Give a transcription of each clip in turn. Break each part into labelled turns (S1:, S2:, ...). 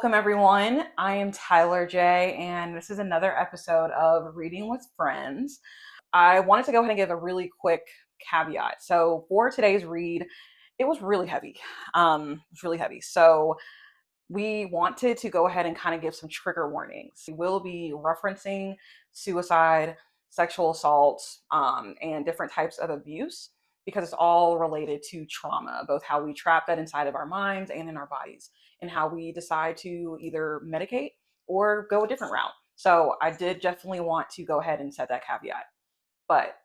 S1: Welcome everyone. I am Tyler J, and this is another episode of Reading with Friends. I wanted to go ahead and give a really quick caveat. So for today's read, it was really heavy. So we wanted to go ahead and kind of give some trigger warnings. We will be referencing suicide, sexual assault, and different types of abuse because it's all related to trauma, both how we trap that inside of our minds and in our bodies, and how we decide to either medicate or go a different route. So I did definitely want to go ahead and set that caveat. But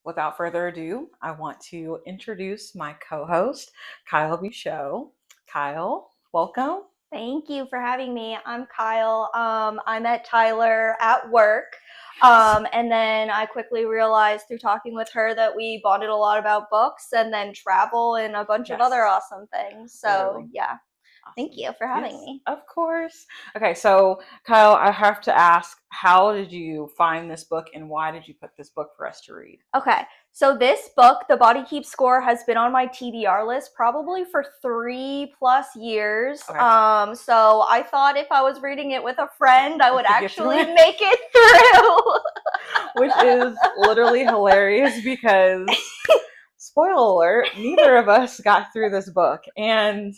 S1: without further ado, I want to introduce my co-host, Kyle Beuchot. Kyle, welcome.
S2: Thank you for having me. I'm Kyle. I met Tyler at work. And then I quickly realized through talking with her that we bonded a lot about books and then travel and a bunch of other awesome things. So
S1: Literally.
S2: yeah.
S1: Awesome.
S2: Thank you for having me.
S1: Of course. Okay, so Kyle, I have to ask, how did you find this book and why did you put this book for us to read?
S2: Okay, so this book, The Body Keeps Score, has been on my TBR list probably for 3+ years.
S1: Okay.
S2: So I thought if I was reading it with a friend, I would actually make it through.
S1: Which is literally hilarious because, spoiler alert, neither of us got through this book. And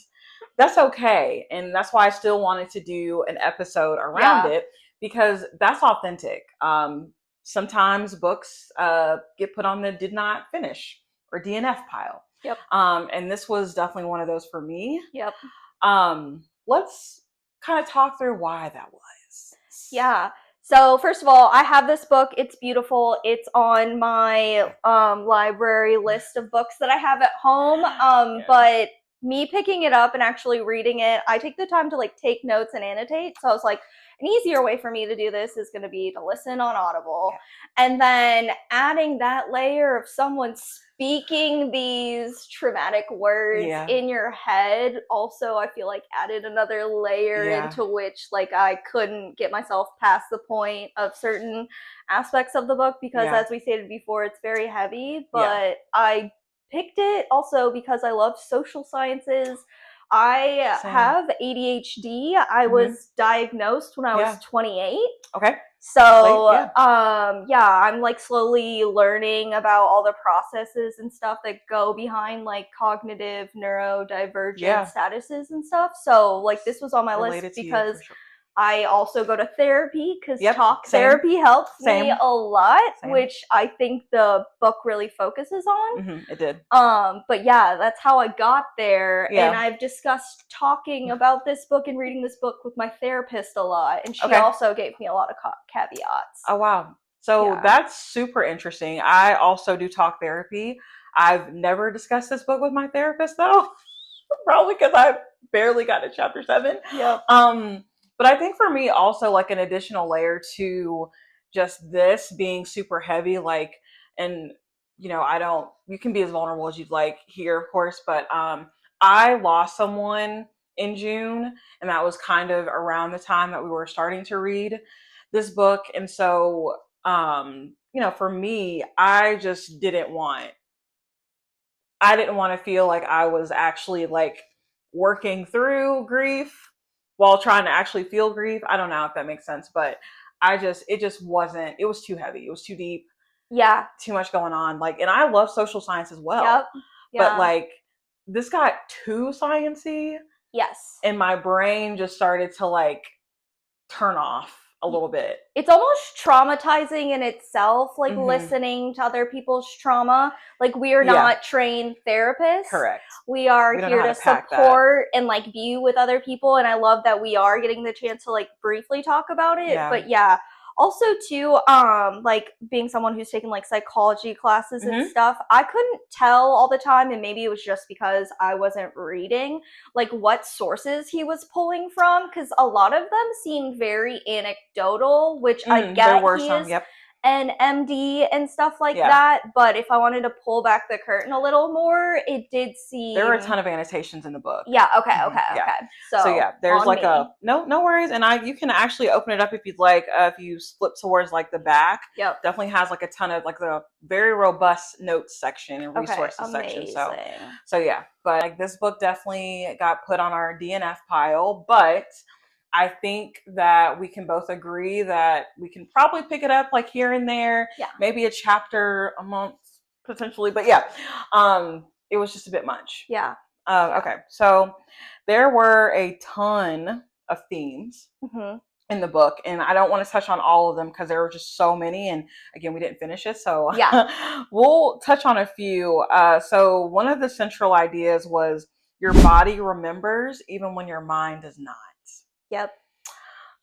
S1: that's okay. And that's why I still wanted to do an episode around it because that's authentic. Sometimes books get put on the did not finish or DNF pile.
S2: Yep.
S1: And this was definitely one of those for me.
S2: Yep.
S1: Let's kind of talk through why that was.
S2: Yeah. So first of all, I have this book. It's beautiful. It's on my library list of books that I have at home. But me picking it up and actually reading it, I take the time to like take notes and annotate. So I was like, an easier way for me to do this is going to be to listen on Audible. And then adding that layer of someone speaking these traumatic words in your head also, I feel like added another layer into which like I couldn't get myself past the point of certain aspects of the book because as we stated before, it's very heavy, but I picked it also because I love social sciences. I have ADHD. I was diagnosed when I was 28.
S1: Okay.
S2: So, I'm like slowly learning about all the processes and stuff that go behind like cognitive neurodivergent statuses and stuff. So, like, this was on my list because I also go to therapy because talk therapy helps me a lot, which I think the book really focuses on.
S1: It did.
S2: But yeah, that's how I got there. And I've discussed talking about this book and reading this book with my therapist a lot. And she also gave me a lot of caveats.
S1: Oh, wow. So that's super interesting. I also do talk therapy. I've never discussed this book with my therapist though, probably because I barely got to chapter 7. But I think for me also like an additional layer to just this being super heavy, like, and you know, you can be as vulnerable as you'd like here, of course, but I lost someone in June, and that was kind of around the time that we were starting to read this book. And so, you know, for me, I just didn't want to feel like I was actually like working through grief while trying to actually feel grief. I don't know if that makes sense, but it was too heavy. It was too deep.
S2: Yeah.
S1: Too much going on. Like, and I love social science as well. But like, this got too sciencey.
S2: Yes.
S1: And my brain just started to like turn off a little bit.
S2: It's almost traumatizing in itself, like listening to other people's trauma. Like, we are not trained therapists.
S1: Correct.
S2: We are here to support and like be with other people. And I love that we are getting the chance to like briefly talk about it. But also too, like being someone who's taken like psychology classes and stuff, I couldn't tell all the time, and maybe it was just because I wasn't reading, like what sources he was pulling from, because a lot of them seemed very anecdotal, which I get he is an MD and stuff like that, but if I wanted to pull back the curtain a little more, it did seem...
S1: There were a ton of annotations in the book.
S2: Yeah, okay.
S1: So yeah, there's like no worries, and you can actually open it up if you'd like, if you flip towards like the back. Definitely has like a ton of like the very robust notes section and resources section. So yeah, but like this book definitely got put on our DNF pile, but I think that we can both agree that we can probably pick it up like here and there,
S2: Yeah.
S1: maybe a chapter a month potentially, but yeah, it was just a bit much.
S2: Yeah.
S1: Okay, so there were a ton of themes in the book, and I don't want to touch on all of them because there were just so many, and again, we didn't finish it, so
S2: yeah.
S1: we'll touch on a few. So one of the central ideas was your body remembers even when your mind does not.
S2: Yep.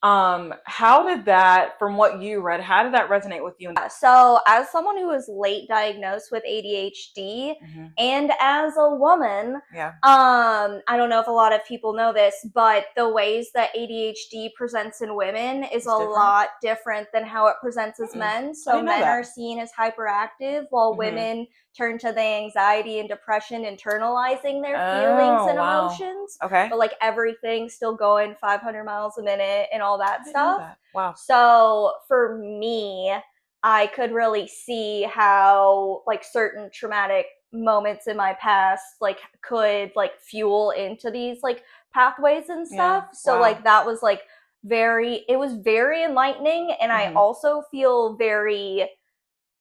S1: How did that, from what you read, how did that resonate with you?
S2: So as someone who was late diagnosed with ADHD and as a woman, I don't know if a lot of people know this, but the ways that ADHD presents in women is a lot different than how it presents as men. So men are seen as hyperactive while women turn to the anxiety and depression, internalizing their feelings and emotions.
S1: Okay.
S2: But like everything's still going 500 miles a minute and all that stuff.
S1: Wow.
S2: So for me, I could really see how like certain traumatic moments in my past like could like fuel into these like pathways and stuff. So like that was like it was very enlightening, and I also feel very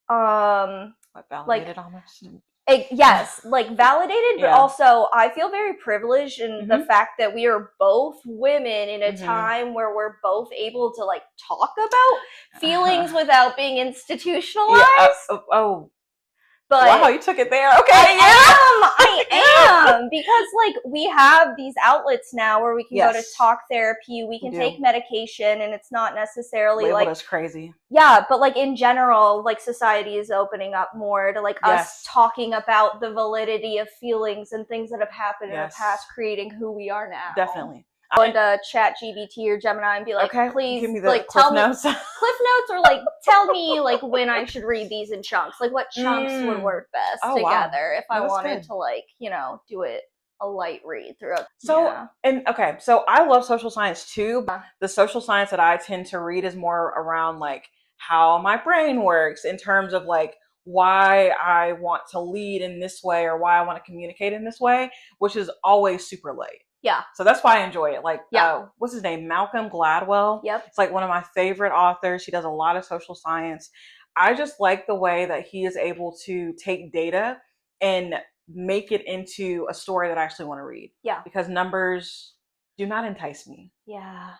S1: validated almost.
S2: Yes, like validated, but also I feel very privileged in the fact that we are both women in a time where we're both able to like talk about feelings without being institutionalized.
S1: But wow, you took it there. Okay,
S2: I am because like we have these outlets now where we can go to talk therapy, we can take medication, and it's not necessarily
S1: labeled
S2: like
S1: as crazy.
S2: Yeah, but like in general, like society is opening up more to like us talking about the validity of feelings and things that have happened in the past, creating who we are now.
S1: Definitely.
S2: Go into Chat GBT or Gemini and be like, please,
S1: give me the
S2: like,
S1: cliff
S2: tell
S1: notes.
S2: me cliff notes, or like tell me like when I should read these in chunks, like what chunks would work best together if I wanted to like, you know, do it a light read throughout.
S1: So so I love social science too. The social science that I tend to read is more around like how my brain works in terms of like why I want to lead in this way or why I want to communicate in this way, which is always super late.
S2: Yeah.
S1: So that's why I enjoy it. Like, what's his name? Malcolm Gladwell.
S2: Yep.
S1: It's like one of my favorite authors. He does a lot of social science. I just like the way that he is able to take data and make it into a story that I actually want to read.
S2: Yeah.
S1: Because numbers do not entice me.
S2: Yeah.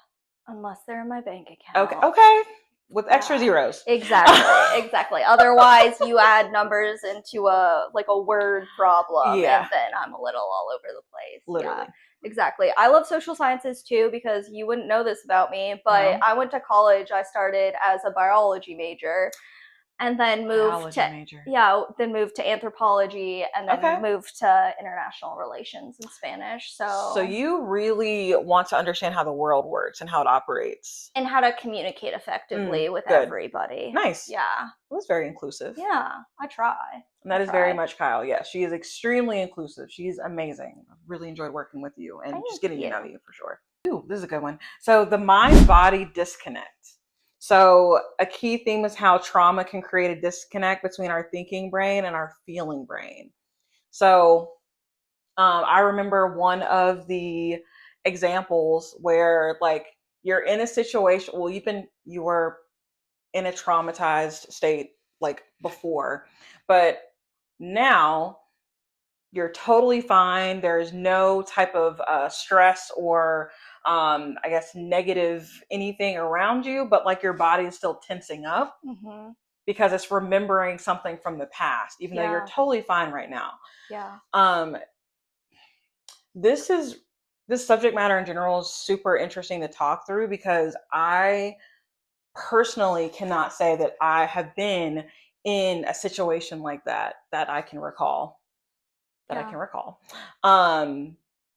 S2: Unless they're in my bank account.
S1: Okay. With extra zeros.
S2: Exactly. Otherwise, you add numbers into a word problem, and then I'm a little all over the place.
S1: Literally.
S2: Yeah, exactly. I love social sciences too because you wouldn't know this about me, but I went to college. I started as a biology major, and then moved to anthropology, and then moved to international relations and Spanish. So
S1: you really want to understand how the world works and how it operates
S2: and how to communicate effectively with everybody.
S1: Nice.
S2: Yeah.
S1: Well, that's very inclusive.
S2: Yeah, I try.
S1: And that is very much Kyle. Yeah, she is extremely inclusive. She's amazing. I've really enjoyed working with you and just getting to know you for sure. Ooh, this is a good one. So the mind-body disconnect. So a key theme is how trauma can create a disconnect between our thinking brain and our feeling brain. So I remember one of the examples where like you're in a situation, well, you were in a traumatized state like before, but now you're totally fine. There's no type of stress or I guess negative anything around you, but like your body is still tensing up because it's remembering something from the past, even though you're totally fine right now.
S2: Yeah.
S1: This subject matter in general is super interesting to talk through because I personally cannot say that I have been in a situation like that I can recall. I can recall.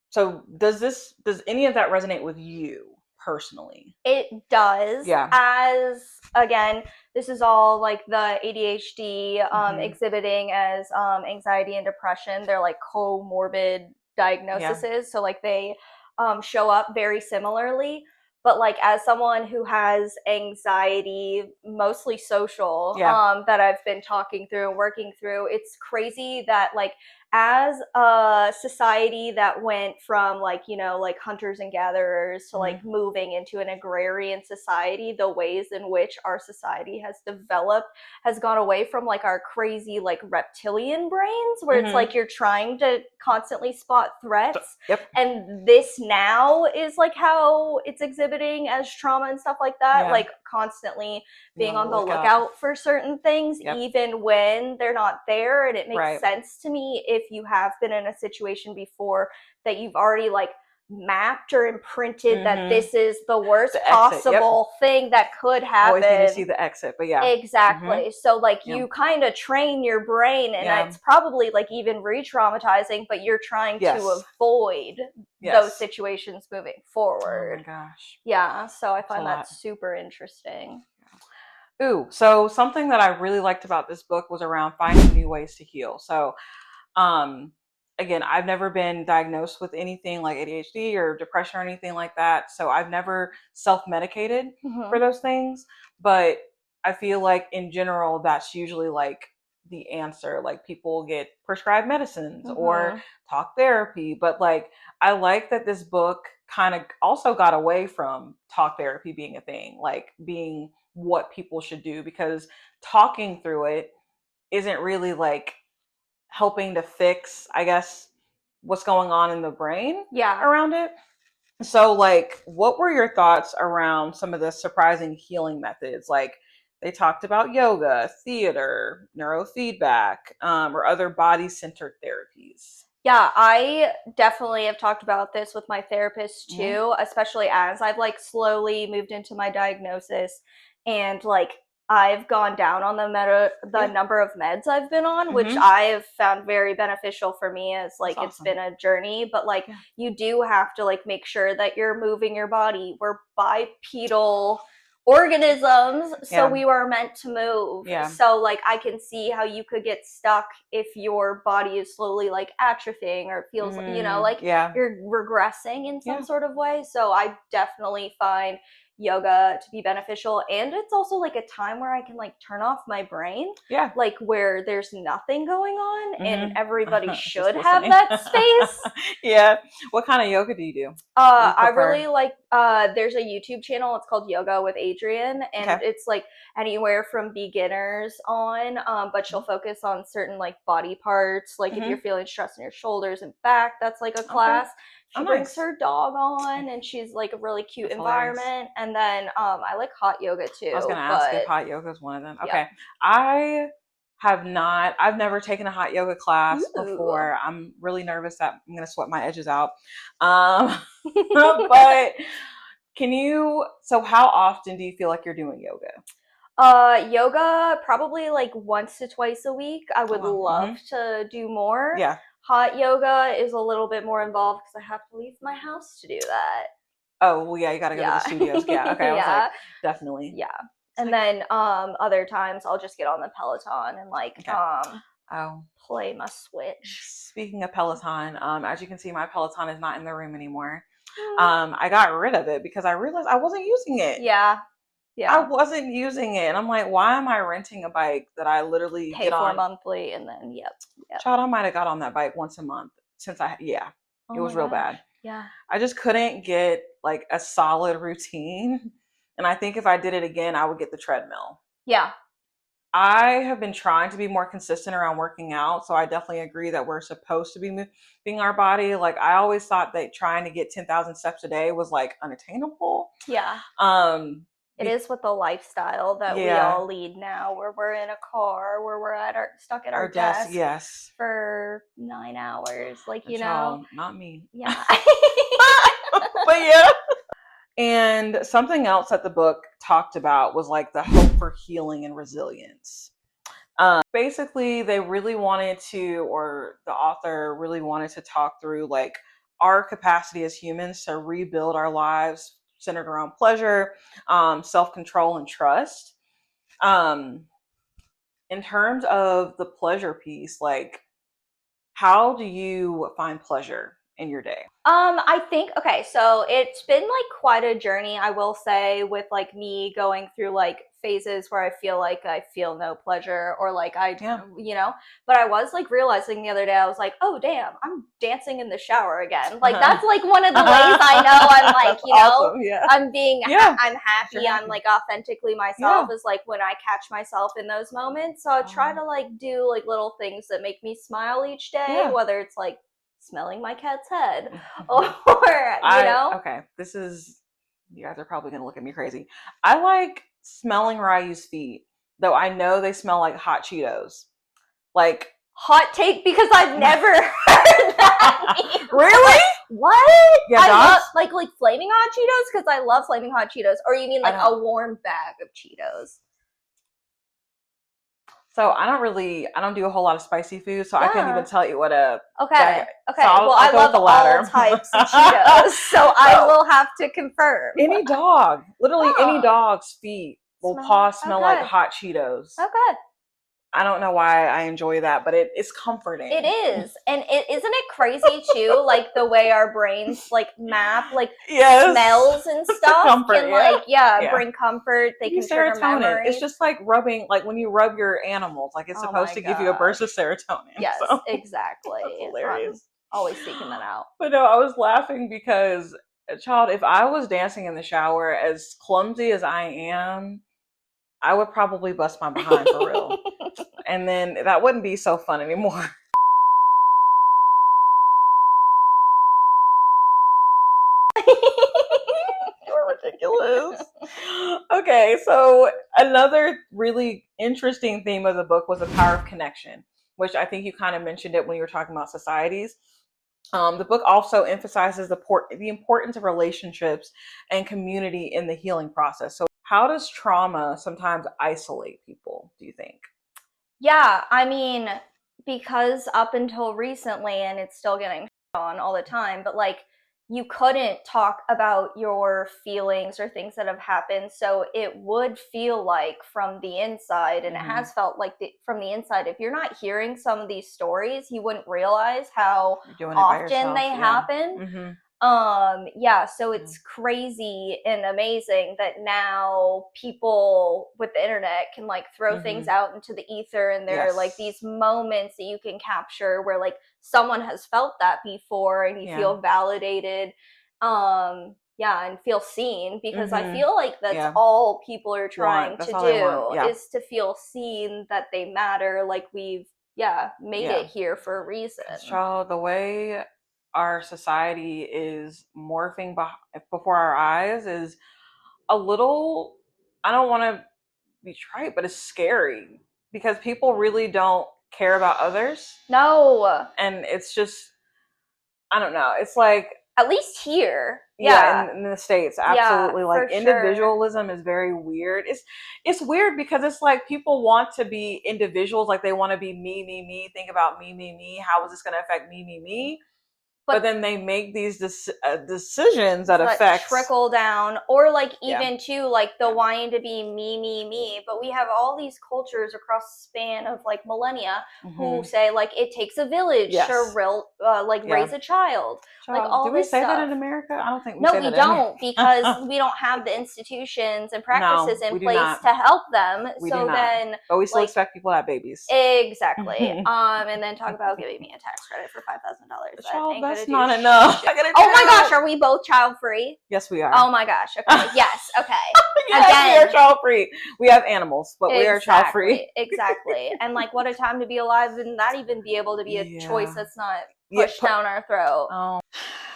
S1: So does any of that resonate with you personally?
S2: It does.
S1: Yeah.
S2: As again, this is all like the ADHD exhibiting as anxiety and depression. They're like comorbid diagnoses, so like they show up very similarly. But like as someone who has anxiety, mostly social, that I've been talking through and working through, it's crazy that like as a society that went from like, you know, like hunters and gatherers to like moving into an agrarian society, the ways in which our society has developed has gone away from like our crazy like reptilian brains where it's like you're trying to constantly spot threats.
S1: Yep.
S2: And this now is like how it's exhibiting as trauma and stuff like that, like constantly being on the lookout for certain things, even when they're not there. And it makes sense to me if you have been in a situation before that you've already like mapped or imprinted that this is the worst possible thing that could happen.
S1: Always need to see the exit, but
S2: Exactly. So like you kind of train your brain, and it's probably like even re-traumatizing, but you're trying to avoid those situations moving forward.
S1: Oh my gosh.
S2: Yeah, so I find that super interesting.
S1: Ooh, so something that I really liked about this book was around finding new ways to heal. So again, I've never been diagnosed with anything like ADHD or depression or anything like that. So I've never self-medicated for those things. But I feel like in general, that's usually like the answer. Like people get prescribed medicines or talk therapy. But like, I like that this book kind of also got away from talk therapy being a thing, like being what people should do, because talking through it isn't really like helping to fix, I guess, what's going on in the brain around it. So like, what were your thoughts around some of the surprising healing methods? Like they talked about yoga, theater, neurofeedback, or other body-centered therapies.
S2: Yeah, I definitely have talked about this with my therapist too, especially as I've like slowly moved into my diagnosis and like I've gone down on the number of meds I've been on, which I have found very beneficial for me as like it's been a journey. But like you do have to like make sure that you're moving your body. We're bipedal organisms, so we were meant to move. So like I can see how you could get stuck if your body is slowly like atrophying or it feels you know like you're regressing in some sort of way. So I definitely find yoga to be beneficial, and it's also like a time where I can like turn off my brain, like where there's nothing going on, and everybody should have that space.
S1: What kind of yoga do you do?
S2: I really like there's a YouTube channel, it's called Yoga with Adrienne, and it's like anywhere from beginners on, but she'll focus on certain like body parts, like if you're feeling stress in your shoulders and back, that's like a class. She brings her dog on, and she's like a really cute environment. And then I like hot yoga too.
S1: I was gonna ask if hot yoga is one of them. Okay. I've never taken a hot yoga class before. I'm really nervous that I'm gonna sweat my edges out. But so how often do you feel like you're doing yoga?
S2: Yoga probably like once to twice a week. I would love to do more. Hot yoga is a little bit more involved because I have to leave my house to do that.
S1: Oh, well, you gotta go to the studios. Okay. I was like, definitely.
S2: And then other times I'll just get on the Peloton and like play my Switch.
S1: Speaking of Peloton, as you can see, my Peloton is not in the room anymore. I got rid of it because I realized I wasn't using it. I wasn't using it. And I'm like, why am I renting a bike that I literally
S2: pay for monthly and then
S1: Child, I might have got on that bike once a month since it was real bad. I just couldn't get like a solid routine. And I think if I did it again, I would get the treadmill. I have been trying to be more consistent around working out. So I definitely agree that we're supposed to be moving our body. Like I always thought that trying to get 10,000 steps a day was like unattainable.
S2: It is with the lifestyle that we all lead now, where we're in a car, where we're stuck at our desk for 9 hours. Like, you know.
S1: Not me.
S2: But
S1: And something else that the book talked about was like the hope for healing and resilience. Basically, they really wanted to, or the author really wanted to talk through like our capacity as humans to rebuild our lives centered around pleasure, self-control, and trust. In terms of the pleasure piece, like how do you find pleasure in your day?
S2: I think, okay, so it's been like quite a journey, I will say, with like me going through like phases where I feel like I feel no pleasure or like
S1: Yeah.
S2: but I was like realizing the other day, I was like, oh damn, I'm dancing in the shower again. Like that's like one of the ways I know I'm like,
S1: That's awesome. Yeah.
S2: I'm being,
S1: Yeah.
S2: I'm
S1: You're
S2: happy, I'm
S1: happy.
S2: like authentically myself
S1: Yeah.
S2: is like when I catch myself in those moments. So I try
S1: Oh,
S2: to like do like little things that make me smile each day,
S1: yeah.
S2: whether it's like smelling my cat's head or you
S1: I
S2: know
S1: okay. This is you guys are probably gonna look at me crazy. I like smelling Ryu's feet, though I know they smell like hot Cheetos. Like
S2: hot take because I've never heard that
S1: really?
S2: what
S1: Yeah,
S2: I love
S1: dogs.
S2: like flaming hot Cheetos because I love flaming hot Cheetos, or you mean
S1: I
S2: like
S1: don't.
S2: a warm bag of Cheetos?
S1: So I don't do a whole lot of spicy food, so I couldn't even
S2: Yeah,
S1: tell you what a
S2: okay,
S1: bag. So
S2: okay, well
S1: I'll
S2: I
S1: go with
S2: love
S1: the
S2: all
S1: latter.
S2: types of Cheetos, so I
S1: So
S2: will have to confirm.
S1: any dog, literally any
S2: Oh,
S1: dog's feet will
S2: smell,
S1: paw smell like
S2: okay,
S1: hot Cheetos.
S2: okay.
S1: I don't know why I enjoy that, but it's
S2: It
S1: comforting.
S2: is. And it isn't it crazy too, like the way our brains like map like
S1: Yes,
S2: smells and
S1: it's a
S2: stuff
S1: comfort.
S2: can
S1: Yeah,
S2: like
S1: yeah.
S2: bring comfort, they
S1: Give you
S2: can trigger
S1: serotonin. It's
S2: memories.
S1: just like rubbing, like when you rub your animals, like it's
S2: Oh
S1: supposed
S2: my
S1: to give you a burst of
S2: gosh.
S1: serotonin.
S2: Yes,
S1: So that's
S2: exactly. I'm
S1: hilarious.
S2: always seeking that out.
S1: But no, I was laughing because, child, if I was dancing in the shower, as clumsy as I am, I would probably bust my behind for real. And then that wouldn't be so fun anymore. You're ridiculous. Okay, so another really interesting theme of the book was the power of connection, which I think you kind of mentioned it when you were talking about societies. The book also emphasizes the importance of relationships and community in the healing process. So, how does trauma sometimes isolate people, do you think?
S2: Yeah, I mean, because up until recently, and it's still getting on all the time, but like you couldn't talk about your feelings or things that have happened. So it would feel like from the inside, and it
S1: Mm-hmm.
S2: has felt like from the inside, if you're not hearing some of these stories, you wouldn't realize how
S1: You're doing it by
S2: often
S1: yourself,
S2: they
S1: yeah.
S2: happen.
S1: Mm-hmm.
S2: Yeah, so
S1: Mm-hmm.
S2: it's crazy and amazing that now people with the internet can like throw things
S1: Mm-hmm.
S2: out into the ether, and there are like
S1: Yes.
S2: these moments that you can capture where like someone has felt that before and you
S1: Yeah.
S2: feel validated. Yeah, and feel seen, because I
S1: Mm-hmm.
S2: feel like that's
S1: Yeah.
S2: all people are trying
S1: That's
S2: to
S1: all they want.
S2: do
S1: Yeah.
S2: is to feel seen, that they matter, like we've made
S1: Yeah.
S2: it here for a
S1: Because,
S2: reason.
S1: child, the way our society is morphing before our eyes is a little, I don't want to be trite, but it's scary because people really don't care about others.
S2: No,
S1: And it's just, I don't know. It's like,
S2: at least here.
S1: yeah,
S2: Yeah.
S1: in the States,
S2: Yeah,
S1: absolutely. Like
S2: for sure.
S1: individualism is very weird. It's weird because it's like people want to be individuals, like they want to be me, me, me, think about me, me, me. How is this going to affect me, me, me? But
S2: But
S1: then they make these decisions that
S2: that
S1: affects,
S2: trickle down, or like
S1: yeah,
S2: even too like the
S1: yeah,
S2: wanting to be me, me, me. But we have all these cultures across the span of like millennia who
S1: hmm,
S2: say like it takes a village to
S1: yes,
S2: like
S1: yeah.
S2: raise a child, like
S1: Child,
S2: all
S1: do we
S2: this
S1: say that
S2: stuff.
S1: in America? I don't think we
S2: No,
S1: say
S2: we
S1: that in
S2: don't, because
S1: America.
S2: we don't have the institutions and practices
S1: No,
S2: in
S1: we do
S2: place
S1: not.
S2: to help them.
S1: We do
S2: So
S1: not.
S2: then
S1: But we still
S2: like
S1: expect people to have babies.
S2: exactly. And then talk about giving me a tax credit for $5,000. That
S1: Child,
S2: ain't gonna
S1: that's
S2: do
S1: not enough.
S2: shit.
S1: I gotta do
S2: Oh my gosh,
S1: that.
S2: are we both child free?
S1: Yes, we are.
S2: Oh my gosh. Okay. Yes. Okay.
S1: Yes, we are
S2: Again.
S1: child free. We have animals, but we are child free.
S2: Exactly. Exactly. And like, what a time to be alive, and not even be able to be a choice
S1: Yeah.
S2: that's not
S1: Yeah.
S2: pushed down our throat.
S1: Oh,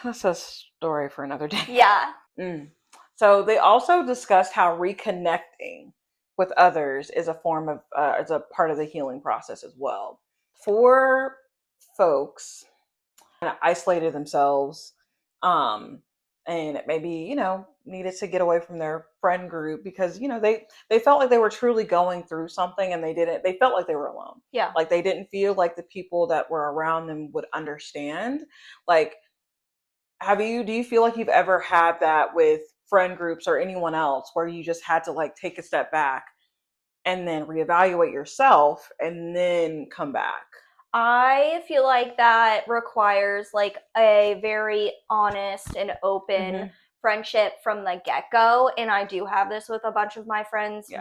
S1: that's a story for another day.
S2: Yeah.
S1: Mm. So they also discussed how reconnecting with others is a form of is a part of the healing process as well. For folks kind of isolated themselves, um, and maybe needed to get away from their friend group because they felt like they were truly going through something and they felt like they were alone,
S2: Yeah.
S1: like they didn't feel like the people that were around them would understand. Like, do you feel like you've ever had that with friend groups or anyone else where you just had to like take a step back and then reevaluate yourself and then come back?
S2: I feel like that requires like a very honest and open
S1: Mm-hmm.
S2: friendship from the get-go, and I do have this with a bunch of my friends.
S1: Yeah.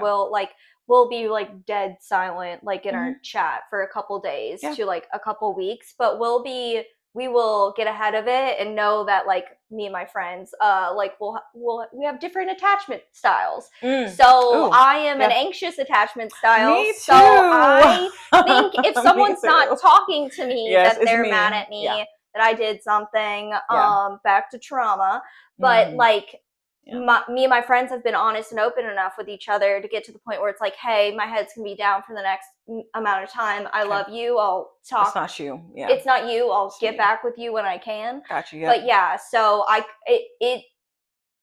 S2: We'll be like dead silent like in
S1: Mm-hmm.
S2: our chat for a couple days
S1: Yeah.
S2: to like a couple weeks, but we will get ahead of it and know that like me and my friends like we have different attachment styles. So
S1: Ooh.
S2: I am an
S1: Yeah.
S2: anxious attachment style,
S1: Me
S2: so
S1: too.
S2: I think if
S1: Me
S2: someone's not
S1: too.
S2: talking to me,
S1: Yes,
S2: that
S1: it's
S2: they're mad
S1: me.
S2: at
S1: Yeah.
S2: me, that I did something,
S1: Yeah.
S2: back to trauma. But
S1: Mm-hmm.
S2: like
S1: Yeah.
S2: me and my friends have been honest and open enough with each other to get to the point where it's like, hey, my head's gonna be down for the next amount of time. I
S1: Okay.
S2: love you. I'll
S1: It's
S2: talk.
S1: not you. Yeah.
S2: It's not you. I'll
S1: It's
S2: get
S1: me.
S2: back with you when I can.
S1: Got you. Yep.
S2: But yeah, so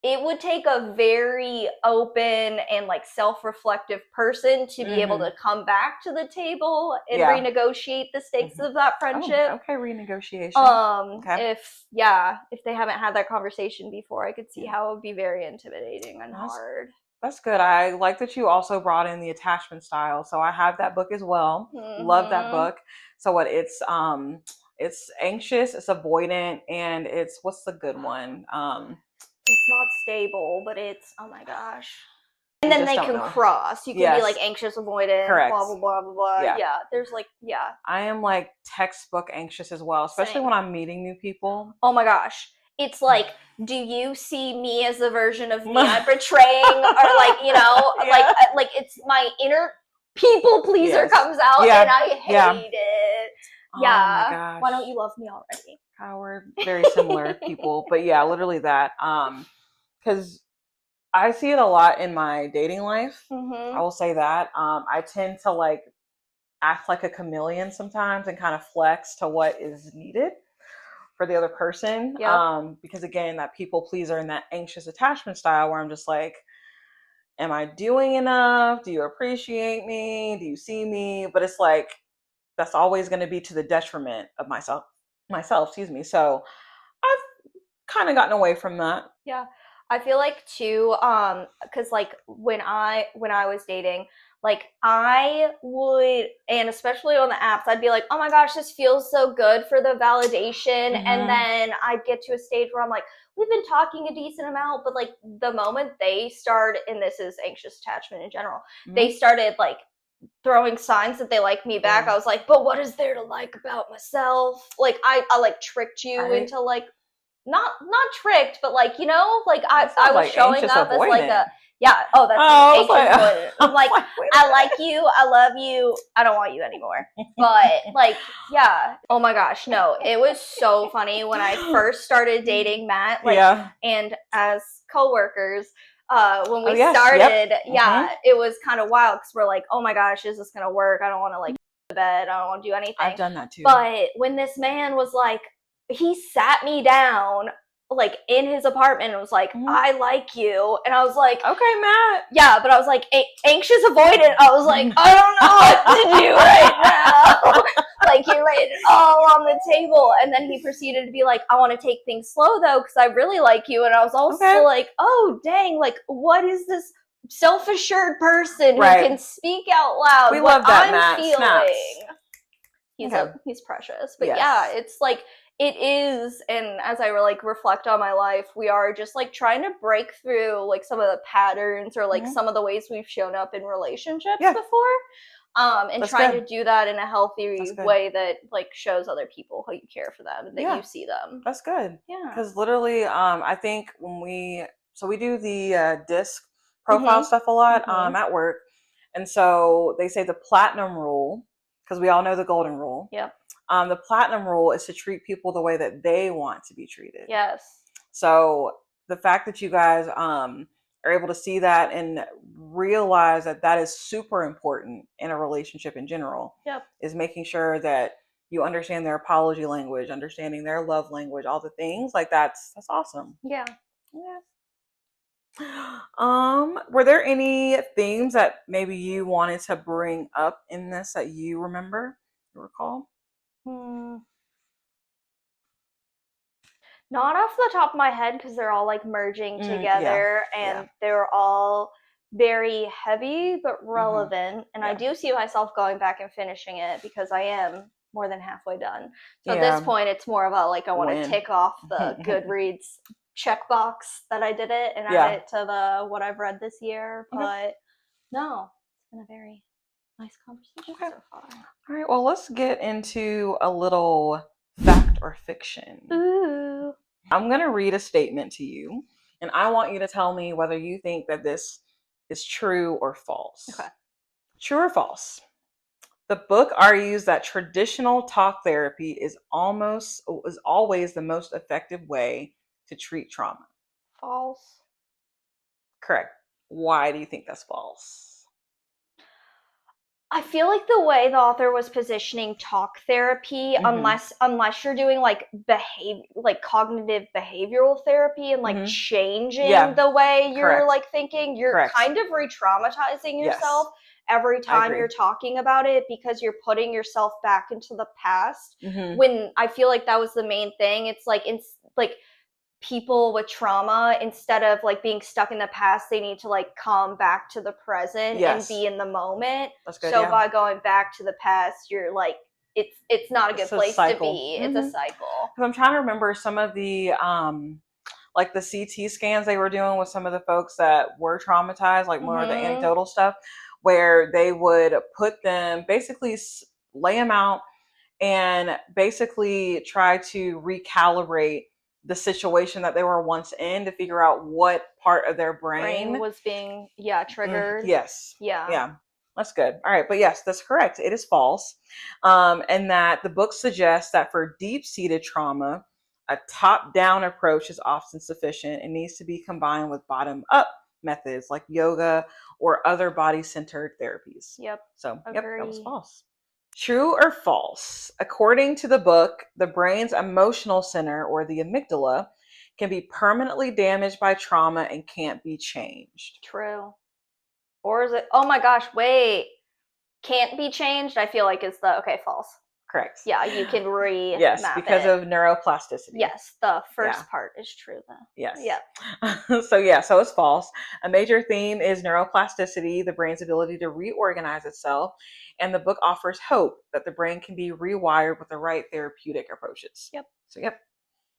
S2: it would take a very open and like self-reflective person to be able
S1: Mm-hmm.
S2: to come back to the table and
S1: Yeah.
S2: renegotiate the stakes
S1: Mm-hmm.
S2: of that
S1: Oh,
S2: friendship.
S1: okay. Renegotiation. Okay.
S2: If they haven't had that conversation before, I could see
S1: Yeah.
S2: how it would be very intimidating and
S1: That's
S2: hard.
S1: that's good. I like that you also brought in the attachment style. So I have that book as well. Love that
S2: Mm-hmm.
S1: book. So what it's anxious, it's avoidant, and it's what's the good one?
S2: It's not stable, but it's, oh my gosh. And
S1: You
S2: then
S1: just
S2: they
S1: don't
S2: can
S1: know.
S2: cross. You can be like
S1: Yes,
S2: anxious, avoidant,
S1: correct.
S2: blah blah blah blah blah.
S1: Yeah.
S2: Yeah, there's like, yeah,
S1: I am like textbook anxious as well, especially
S2: same.
S1: when I'm meeting new people.
S2: Oh my gosh. It's like, do you see me as the version of me I'm portraying, or like,
S1: Yeah.
S2: like it's my inner people pleaser
S1: Yes.
S2: comes out,
S1: Yeah.
S2: and I
S1: Yeah.
S2: hate it.
S1: Oh my
S2: Yeah. Why don't
S1: gosh.
S2: you love me already?
S1: We're very similar people, but yeah, literally that. Because I see it a lot in my dating life. I
S2: Mm-hmm.
S1: will say that. I tend to like act like a chameleon sometimes and kind of flex to what is needed for the other person.
S2: Yep.
S1: Because again, that people pleaser and that anxious attachment style where I'm just like, am I doing enough? Do you appreciate me? Do you see me? But it's like that's always going to be to the detriment of myself, excuse me. So I've kind of gotten away from that.
S2: Yeah. I feel like too, because like when I was dating, like I would, and especially on the apps, I'd be like, oh my gosh, this feels so good for the validation, and
S1: Mm-hmm.
S2: then I'd get to a stage where I'm like, we've been talking a decent amount, but like the moment they start, and this is anxious attachment in general, they
S1: Mm-hmm.
S2: started like throwing signs that they like me back.
S1: Yeah.
S2: I was like, but what is there to like about myself? Like I like tricked you
S1: I
S2: into like not tricked, but like like
S1: that
S2: I
S1: sounds
S2: was
S1: like
S2: showing
S1: anxious
S2: up as like
S1: avoidant.
S2: a yeah. Oh, that's me,
S1: Oh, I was
S2: anxious
S1: like,
S2: avoidant.
S1: I
S2: I'm
S1: was
S2: like,
S1: like, wait
S2: I like you, I love you, I don't want you anymore. But like, yeah. Oh my gosh, no, it was so funny when I
S1: a
S2: first started
S1: minute.
S2: dating Matt. Like,
S1: Yeah.
S2: and as coworkers, when
S1: Oh
S2: we
S1: yes. Yep.
S2: started,
S1: Mm-hmm.
S2: yeah, it was kind of wild because we're like, oh my gosh, is this gonna work? I don't want to like go to bed. I don't want to do
S1: I've
S2: anything.
S1: done that too.
S2: But when this man was like, he sat me down like in his apartment and was like,
S1: Mm-hmm.
S2: I like you. And I was like,
S1: Okay, Matt.
S2: yeah, but I was like, anxious avoidant. I was like, I don't know what to do right now. Like, he laid it all on the table. And then he proceeded to be like, I want to take things slow though, because I really like you. And I was also
S1: Okay.
S2: like, oh, dang, like, what is this self-assured person who
S1: Right.
S2: can speak out loud
S1: We
S2: what
S1: love that,
S2: I'm
S1: Matt. Snaps.
S2: feeling?
S1: Okay.
S2: He's precious. But
S1: Yes.
S2: yeah, it's like it is, and as I like reflect on my life, we are just like trying to break through like some of the patterns or like
S1: Mhm.
S2: some of the ways we've shown up in relationships
S1: Yeah.
S2: before. And
S1: That's
S2: trying
S1: good.
S2: to do that in a healthy
S1: That's good.
S2: way that like shows other people how you care for them and that
S1: Yeah.
S2: you see them.
S1: That's good.
S2: Yeah.
S1: Because literally, I think when we do the disc profile stuff a lot at work, and so they say the platinum rule, because we all know the golden rule.
S2: Yep.
S1: The platinum rule is to treat people the way that they want to be treated.
S2: Yes.
S1: So the fact that you guys are able to see that and realize that that is super important in a relationship in general.
S2: Yep.
S1: Is making sure that you understand their apology language, understanding their love language, all the things like that's awesome.
S2: Yeah.
S1: Yeah. Were there any themes that maybe you wanted to bring up in this that you remember, recall?
S2: Not off the top of my head because they're all like merging together and they're all very heavy but relevant. And I do see myself going back and finishing it because I am more than halfway done. So at this
S1: Yeah.
S2: point, it's more about like I want to
S1: Win.
S2: tick off the Goodreads checkbox that I did it and add it to the what I've read this year. But no, it's been a very nice conversation so far.
S1: All right, well, let's get into a little fact or fiction.
S2: Ooh.
S1: I'm going to read a statement to you, and I want you to tell me whether you think that this is true or false.
S2: Okay.
S1: True or false? The book argues that traditional talk therapy is always the most effective way to treat trauma.
S2: False.
S1: Correct. Why do you think that's false?
S2: I feel like the way the author was positioning talk therapy, unless you're doing like cognitive behavioral therapy and like changing the way you're like thinking, you're kind of re-traumatizing yourself every time you're talking about it because you're putting yourself back into the past. When I feel like that was the main thing. It's like people with trauma, instead of like being stuck in the past, they need to like come back to the present and be in the moment.
S1: That's good,
S2: so by going back to the past, you're like it's not a good place to be. It's a cycle.
S1: Because I'm trying to remember some of the like the CT scans they were doing with some of the folks that were traumatized, like more of the anecdotal stuff, where they would put them, basically lay them out and basically try to recalibrate the situation that they were once in to figure out what part of their brain
S2: was being triggered.
S1: Yeah, that's good. All right, but yes, that's correct. It is false. And that the book suggests that for deep-seated trauma, a top-down approach is often sufficient. It needs to be combined with bottom-up methods like yoga or other body-centered therapies. So that was false. True or false? According to the book, the brain's emotional center, or the amygdala, can be permanently damaged by trauma and can't be changed.
S2: True. Or is it, oh my gosh, wait, can't be changed? I feel like it's false.
S1: Correct.
S2: Yeah, you can remap
S1: Yes, because of neuroplasticity.
S2: Yes, the first part is true though.
S1: Yes.
S2: Yeah.
S1: So it's false. A major theme is neuroplasticity, the brain's ability to reorganize itself. And the book offers hope that the brain can be rewired with the right therapeutic approaches. So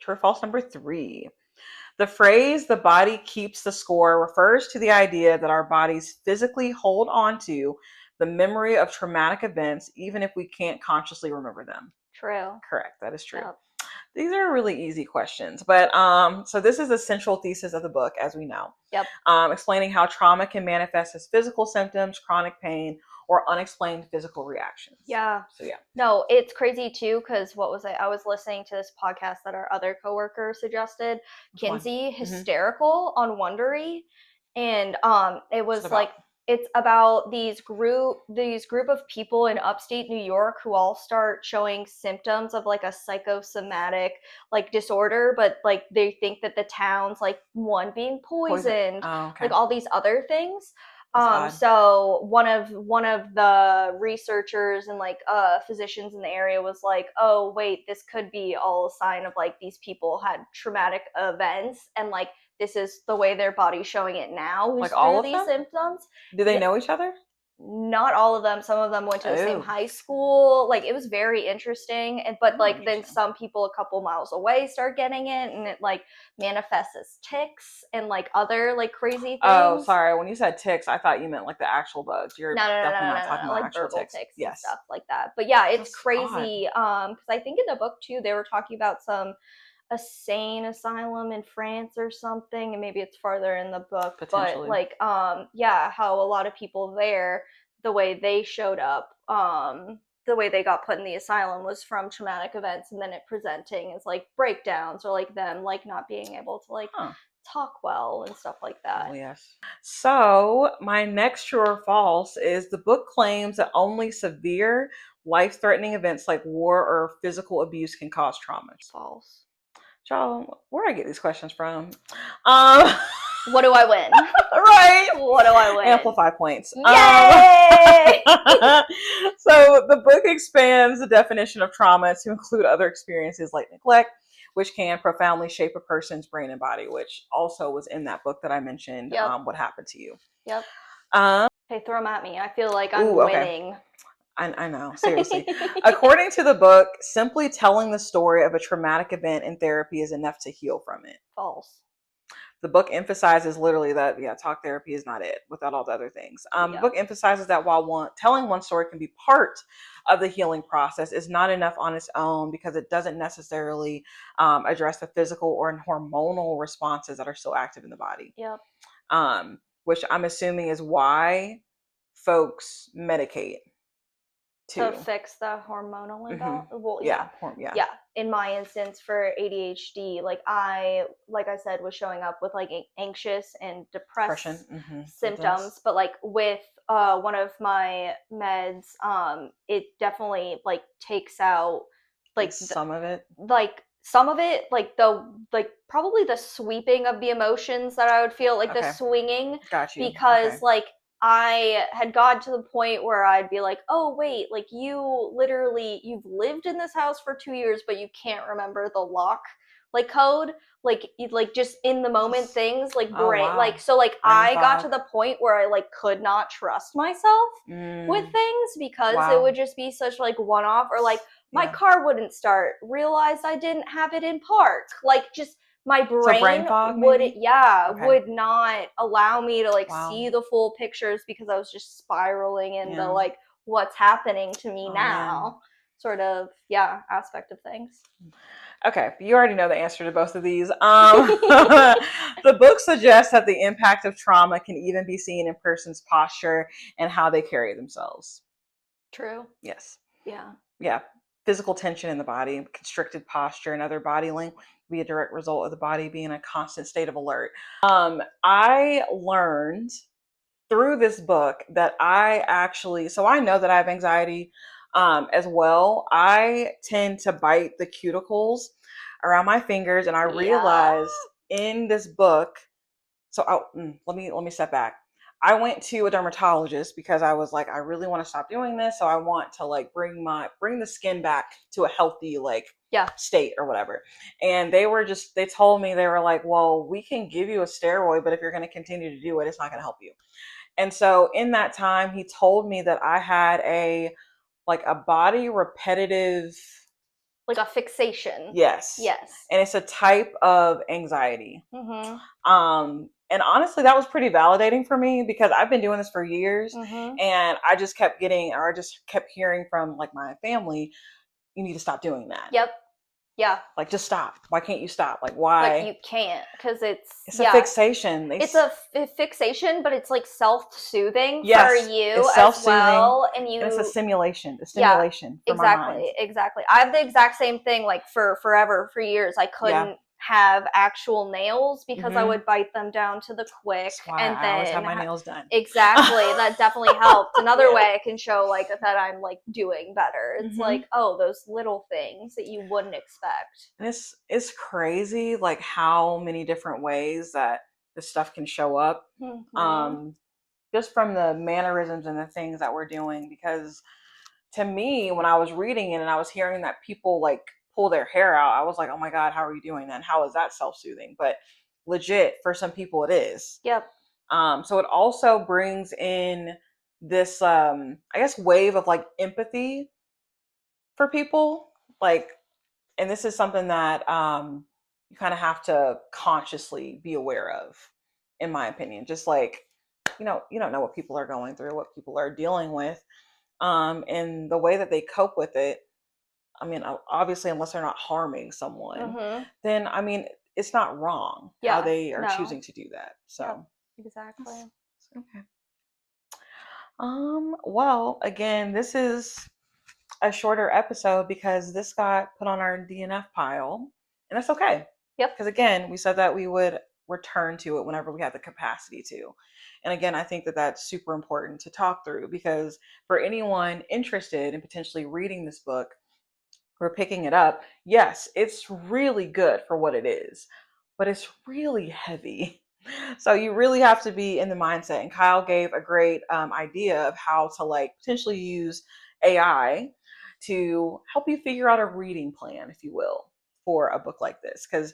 S1: true or false number 3. The phrase, the body keeps the score, refers to the idea that our bodies physically hold on to the memory of traumatic events, even if we can't consciously remember them.
S2: True.
S1: Correct. That is true. These are really easy questions, but so this is the central thesis of the book, as we know. Explaining how trauma can manifest as physical symptoms, chronic pain, or unexplained physical reactions. So
S2: no, it's crazy too, because what was I was listening to this podcast that our other coworker suggested, Kinsey, Hysterical on Wondery, and it was like, it's about these group of people in upstate New York who all start showing symptoms of like a psychosomatic like disorder, but like they think that the town's like one being poisoned, like all these other things. So one of the researchers and like physicians in the area was like, oh wait, this could be all a sign of like these people had traumatic events, and like this is the way their body's showing it now.
S1: Like all of
S2: these symptoms.
S1: Do they know each other?
S2: Not all of them. Some of them went to the same high school. Like it was very interesting. But like then some people a couple miles away start getting it, and it like manifests as tics and like other like crazy things.
S1: Oh, sorry. When you said tics, I thought you meant like the actual bugs. You're definitely not talking about
S2: like
S1: actual
S2: verbal
S1: tics.
S2: And stuff like that. But yeah, it's
S1: That's
S2: crazy. Because I think in the book too, they were talking about a sane asylum in France or something, and maybe it's farther in the book, but like how a lot of people there, the way they showed up, the way they got put in the asylum was from traumatic events, and then it presenting as like breakdowns or like them like not being able to like talk well and stuff like that.
S1: Oh, yes. So my next true or false is the book claims that only severe life-threatening events like war or physical abuse can cause trauma.
S2: False.
S1: Y'all, where do I get these questions from?
S2: What do I win?
S1: Right.
S2: What do I win?
S1: Amplify points.
S2: Yay!
S1: So the book expands the definition of trauma to include other experiences like neglect, which can profoundly shape a person's brain and body, which also was in that book that I mentioned, What Happened to You.
S2: Hey, throw them at me. I feel like I'm winning.
S1: I know, seriously. According to the book, simply telling the story of a traumatic event in therapy is enough to heal from it.
S2: False.
S1: The book emphasizes literally that, yeah, talk therapy is not it without all the other things. The
S2: Yeah.
S1: book emphasizes that while telling one story can be part of the healing process, is not enough on its own because it doesn't necessarily address the physical or hormonal responses that are still active in the body.
S2: Yep.
S1: Which I'm assuming is why folks medicate
S2: To
S1: too.
S2: fix the hormonal
S1: Hmm.
S2: imbalance. Well,
S1: Yeah,
S2: yeah.
S1: yeah.
S2: Yeah. In my instance for ADHD, like I said, was showing up with like anxious and
S1: Depression.
S2: depressed
S1: Hmm. It does.
S2: symptoms, but like with one of my meds, it definitely like takes out
S1: Like
S2: like
S1: some of it.
S2: like some of it, like probably the sweeping of the emotions that I would feel, like the
S1: Okay,
S2: swinging,
S1: got you.
S2: because
S1: Okay.
S2: like I had gotten to the point where I'd be like, oh wait, like you've lived in this house for 2 years, but you can't remember the lock like code, like just in the moment
S1: Just,
S2: things like
S1: oh
S2: brain,
S1: wow,
S2: like so like
S1: brain
S2: I got to
S1: fog.
S2: the point where I like could not trust myself with
S1: Mm,
S2: things because it
S1: wow.
S2: would just be such like one off, or like my
S1: Yeah.
S2: car wouldn't start, realized I didn't have it in park, like just my
S1: So brain
S2: brain
S1: fog,
S2: would,
S1: maybe.
S2: yeah,
S1: Okay.
S2: would not allow me to like
S1: Wow.
S2: see the full pictures because I was just spiraling into
S1: Yeah.
S2: like what's happening to me
S1: Oh man.
S2: now sort of, yeah, aspect of things.
S1: Okay, you already know the answer to both of these. The book suggests that the impact of trauma can even be seen in person's posture and how they carry themselves.
S2: True.
S1: Yes.
S2: Yeah.
S1: Yeah. Physical tension in the body, constricted posture, and other body language be a direct result of the body being in a constant state of alert. I learned through this book that I actually, so I know that I have anxiety as well. I tend to bite the cuticles around my fingers, and I
S2: Yeah.
S1: realized in this book. So let me step back. I went to a dermatologist because I was like, I really want to stop doing this. So I want to like bring the skin back to a healthy like
S2: Yeah.
S1: state or whatever. And they told me, they were like, well, we can give you a steroid, but if you're going to continue to do it, it's not going to help you. And so in that time, he told me that I had a body repetitive.
S2: Like a fixation.
S1: Yes.
S2: Yes.
S1: And it's a type of anxiety.
S2: Mm-hmm.
S1: And honestly, that was pretty validating for me because I've been doing this for years,
S2: Mm-hmm.
S1: and I just kept hearing from like my family, you need to stop doing that.
S2: Yep. Yeah.
S1: Like, just stop. Why can't you stop? Like,
S2: Like
S1: why?
S2: you can't, because it's,
S1: It's a
S2: yeah,
S1: fixation.
S2: it's a fixation, but it's like self-soothing for
S1: Yes,
S2: you
S1: it's
S2: as
S1: self-soothing,
S2: well, and
S1: and it's a
S2: you,
S1: simulation, a
S2: yeah,
S1: stimulation for my mind.
S2: exactly. I have the exact same thing, like for forever, for years I
S1: Yeah.
S2: couldn't have actual nails because I
S1: Mm-hmm.
S2: would bite them down to the quick,
S1: That's why
S2: and
S1: I always have
S2: then
S1: my nails done.
S2: exactly, that definitely helped. Another
S1: Yeah.
S2: way I can show like that I'm like doing better, it's
S1: Mm-hmm.
S2: like, oh, those little things that you wouldn't expect.
S1: And it's crazy like how many different ways that this stuff can show up.
S2: Mm-hmm.
S1: Um, just from the mannerisms and the things that we're doing. Because to me, when I was reading it and I was hearing that people like pull their hair out, I was like, oh my God, how are you doing that? And how is that self-soothing? But legit, for some people it is.
S2: Yep.
S1: So it also brings in this I guess wave of like empathy for people. Like, and this is something that you kind of have to consciously be aware of, in my opinion. Just like, you don't know what people are going through, what people are dealing with, and the way that they cope with it. I mean, obviously, unless they're not harming someone,
S2: Mm-hmm.
S1: then I mean, it's not wrong how
S2: Yeah.
S1: they are
S2: No.
S1: choosing to do that.
S2: Yep.
S1: So,
S2: Exactly.
S1: okay. Well, again, this is a shorter episode because this got put on our DNF pile, and that's okay.
S2: Yep.
S1: Because again, we said that we would return to it whenever we had the capacity to. And again, I think that that's super important to talk through because for anyone interested in potentially reading this book or picking it up, yes, it's really good for what it is, but it's really heavy. So you really have to be in the mindset. And Kyle gave a great idea of how to like potentially use AI to help you figure out a reading plan, if you will, for a book like this. Because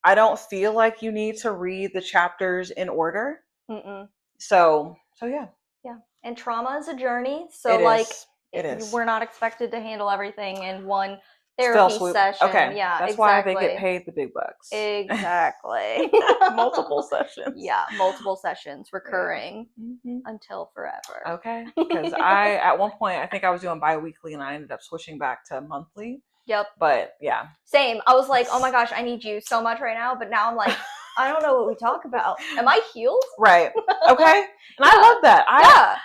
S1: I don't feel like you need to read the chapters in order.
S2: Mm-mm.
S1: So yeah,
S2: Yeah. And trauma is a journey. So,
S1: it
S2: like,
S1: is. It is.
S2: We're not expected to handle everything in one
S1: Spell
S2: therapy
S1: swoop.
S2: session.
S1: Okay.
S2: Yeah,
S1: That's
S2: exactly.
S1: why they get paid the big bucks.
S2: Exactly.
S1: Multiple sessions.
S2: Yeah, multiple sessions, recurring
S1: Mm-hmm.
S2: until forever.
S1: Okay. Because at one point, I think I was doing bi-weekly and I ended up switching back to monthly.
S2: Yep.
S1: But yeah.
S2: Same. I was like, oh my gosh, I need you so much right now. But now I'm like, I don't know what we talk about. Am I healed?
S1: Right. Okay. And I love that.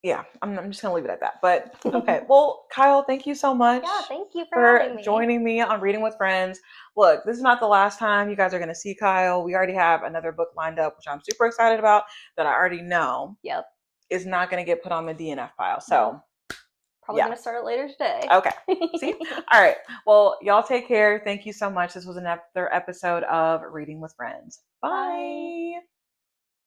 S2: Yeah.
S1: I'm just gonna leave it at that. But okay. Well, Kyle, thank you so much.
S2: Yeah, thank you for having me.
S1: Joining me on Reading with Friends. Look, this is not the last time you guys are gonna see Kyle. We already have another book lined up, which I'm super excited about, that I already know.
S2: Yep.
S1: Is not gonna get put on the DNF file. So
S2: probably gonna start it later today.
S1: Okay. See? All right. Well, y'all take care. Thank you so much. This was another episode of Reading with Friends. Bye.